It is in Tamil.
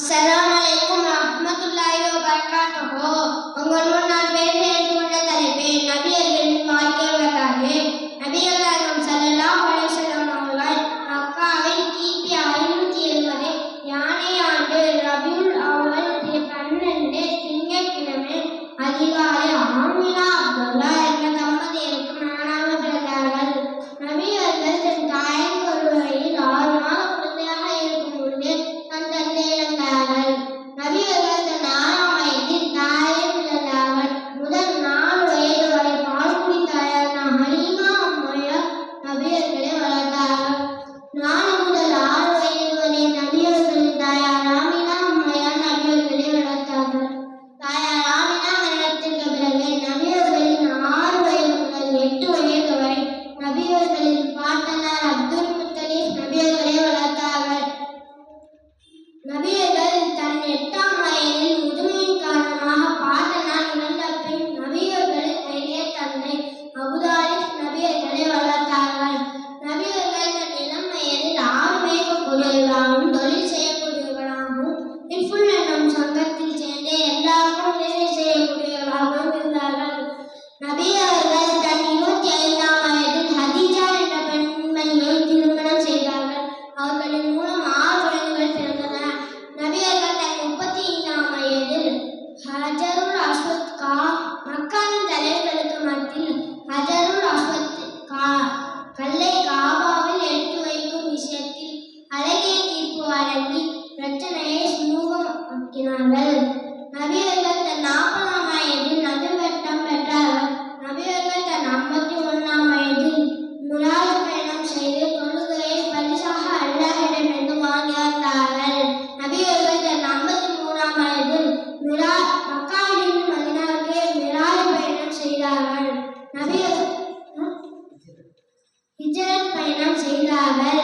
அஸ்ஸலாமு அலைக்கும் வரஹ்மத்துல்லாஹி வபரகாத்துஹு. உங்கள் முன் நான் பேச எடுத்துக்கொண்ட தலைப்பு நபியர்களின் வாழ்க்கை வரலாறு. நபிகள் நாயகம் ஸல்லல்லாஹு அலைஹி வஸல்லம் அவர்கள் மக்காவில் கிபி 570 யானை ஆண்டு ரபியுல் அவ்வல் 12 திங்கட்கிழமை அதிகாலை ஆமினா அப்துல்லா என்ற தம்பதியருக்கு மகனாக பிறந்தார்கள். நபியர்கள் தன் தாயின் கருவறையில் 6 மாத குழந்தையாக இருக்கும் பொழுது தன் தந்தை இழந்தார்கள். நபியர்கள் தன் 6ஆம் வயதில் தாயை இழந்தார்கள். முதல் 4 வயது வரை பால்குடி தாயான ஹலீமா அம்மையார் நபியர்களை வளர்த்தார்கள். 4 முதல் 6 வயது வரை நபியர்களின் தாயார் ஆமினா அம்மையார் நபியர்களை வளர்த்தார்கள். தாயார் ஆமினா மரணத்திற்கு பிறகு நபியர்களின் 6 வயது முதல் 8 வயது வரை நபியர்களின் பாட்டனார் அப்துல் முத்தலிப் நபியர்களை வளர்த்தார்கள். நபியர்கள் தன் 8ஆம் வயதில் முதுமையின் காரணமாக பாட்டனார் இறந்த பின் நபியர்களின் பெரிய தந்தை அபூதாலிப் நபியர்களை வளர்த்தார்கள். நபியர்கள் தன் இளம் வயதில் 6 மேய்க்கக்கூடியவர்களாகவும் தொழில் செய்யக்கூடியவர்களாகவும் இஃபுல் என்னும் சங்கத்தில் சேர்ந்து எல்லாருக்கும் உதவி செய்யக்கூடியவர்களாகவும் இருந்தார்கள். நபியர்கள் தன் 25ஆம் வயதில் ஹதீஜா என்ற பெண்மணியை திருமணம் செய்தார்கள். அவர்களின் மூலம் 6 குழந்தைகள் பிறந்தன. நபியர்கள் தன் 35ஆம் வயதில் ஹஜருல் அஸ்வத் மக்காவின் தலைவர்களுக்கு மத்தியில் ஹஜருல் அஸ்வத் கல்லை காபாவில் எடுத்து வைக்கும் விஷயத்தில் அழகிய தீர்ப்பு வழங்கி பிரச்சனையை சுமூகமாக்கினார்கள். நபியர்கள் தன் 40ஆம் வயதில் நபி பட்டம் பெற்றார்கள். நபியர்கள் தன் 51ஆம் வயதில் மிராஜ் பயணம் செய்து தொழுகையை பரிசாக அல்லாஹ்விடமிருந்து வாங்கி வந்தார்கள். நபியர்கள் தன் 53ஆம் வயதில் மக்காவிலிருந்து மதீனாவுக்கு மிராஜ் பயணம் செய்தார்கள். நபியர்கள் ஹிஜ்ரத் பயணம் செய்தார்கள்.